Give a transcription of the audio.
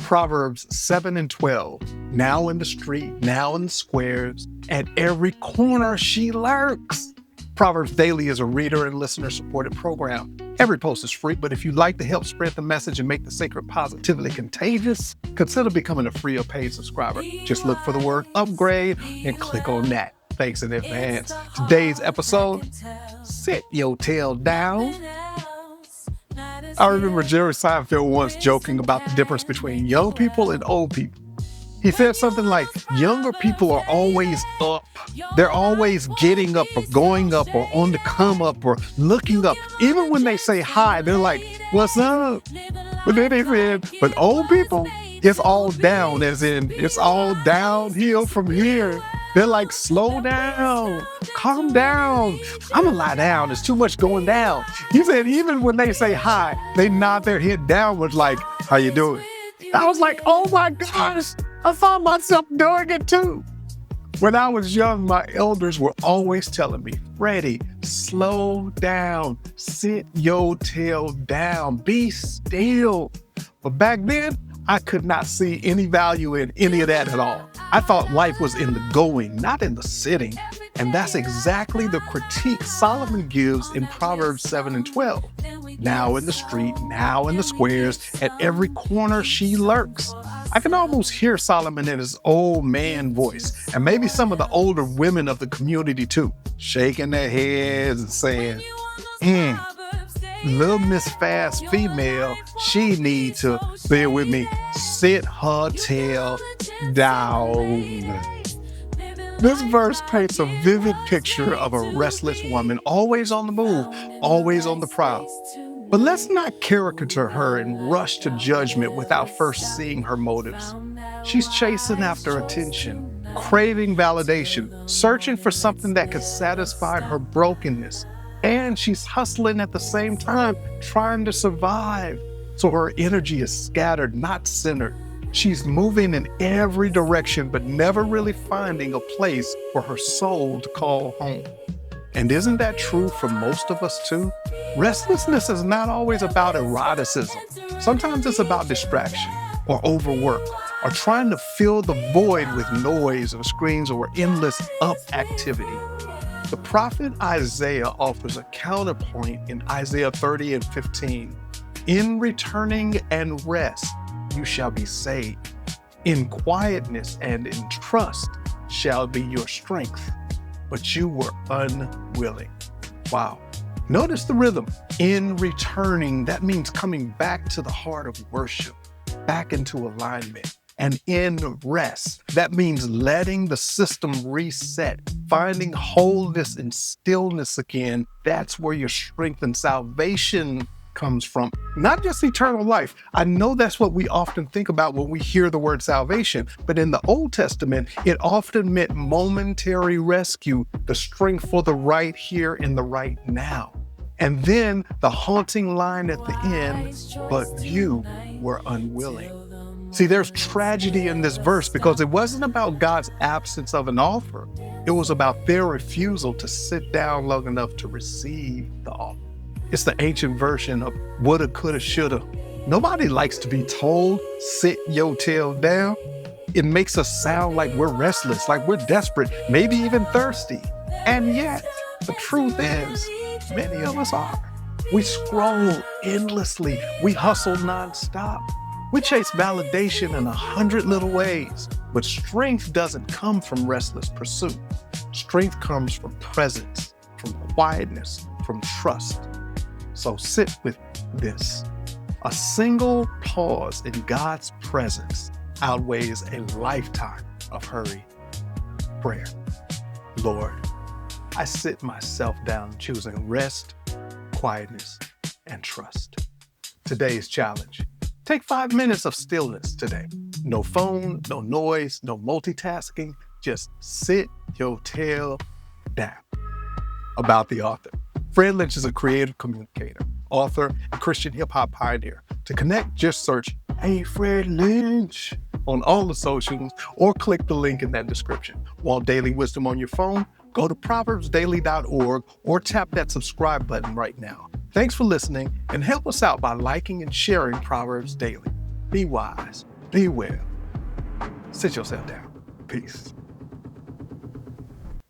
Proverbs 7 and 12. Now in the street, now in the squares, at every corner she lurks. Proverbs Daily is a reader and listener-supported program. Every post is free, but if you'd like to help spread the message and make the sacred positively contagious, consider becoming a free or paid subscriber. Just look for the word upgrade and click on that. Thanks in advance. Today's episode, Sit Your Tail Down. I remember Jerry Seinfeld once joking about the difference between young people and old people. He said something like, younger people are always up. They're always getting up or going up or on the come up or looking up. Even when they say hi, they're like, what's up? But then they said, but old people, it's all down, as in it's all downhill from here. They're like, slow down, calm down. I'm gonna lie down, there's too much going down. He said, even when they say hi, they nod their head downwards like, how you doing? I was like, oh my gosh, I found myself doing it too. When I was young, my elders were always telling me, Freddie, slow down, sit your tail down, be still. But back then, I could not see any value in any of that at all. I thought life was in the going, not in the sitting. And that's exactly the critique Solomon gives in Proverbs 7 and 12. Now in the street, now in the squares, at every corner she lurks. I can almost hear Solomon in his old man voice, and maybe some of the older women of the community too, shaking their heads and saying, little Miss Fast Female, she needs to, bear with me, sit her tail down. This verse paints a vivid picture of a restless woman, always on the move, always on the prowl. But let's not caricature her and rush to judgment without first seeing her motives. She's chasing after attention, craving validation, searching for something that could satisfy her brokenness. And she's hustling at the same time, trying to survive. So her energy is scattered, not centered. She's moving in every direction, but never really finding a place for her soul to call home. And isn't that true for most of us too? Restlessness is not always about eroticism. Sometimes it's about distraction or overwork or trying to fill the void with noise or screens or endless up activity. The prophet Isaiah offers a counterpoint in Isaiah 30 and 15. In returning and rest, you shall be saved. In quietness and in trust shall be your strength. But you were unwilling. Wow. Notice the rhythm. In returning, that means coming back to the heart of worship, back into alignment. And in rest, that means letting the system reset, finding wholeness and stillness again. That's where your strength and salvation comes from, not just eternal life. I know that's what we often think about when we hear the word salvation, but in the Old Testament, it often meant momentary rescue, the strength for the right here in the right now. And then the haunting line at the end, but you were unwilling. See, there's tragedy in this verse because it wasn't about God's absence of an offer. It was about their refusal to sit down long enough to receive the offer. It's the ancient version of woulda, coulda, shoulda. Nobody likes to be told, sit your tail down. It makes us sound like we're restless, like we're desperate, maybe even thirsty. And yet, the truth is, many of us are. We scroll endlessly. We hustle nonstop. We chase validation in 100 little ways. But strength doesn't come from restless pursuit. Strength comes from presence, from quietness, from trust. So sit with this. A single pause in God's presence outweighs a lifetime of hurry. Prayer. Lord, I sit myself down choosing rest, quietness, and trust. Today's challenge. Take 5 minutes of stillness today. No phone, no noise, no multitasking. Just sit your tail down. About the author. Fred Lynch is a creative communicator, author, and Christian hip-hop pioneer. To connect, just search, Hey Fred Lynch, on all the socials, or click the link in that description. Want daily wisdom on your phone? Go to proverbsdaily.org or tap that subscribe button right now. Thanks for listening, and help us out by liking and sharing Proverbs Daily. Be wise, Be well. Sit yourself down. Peace.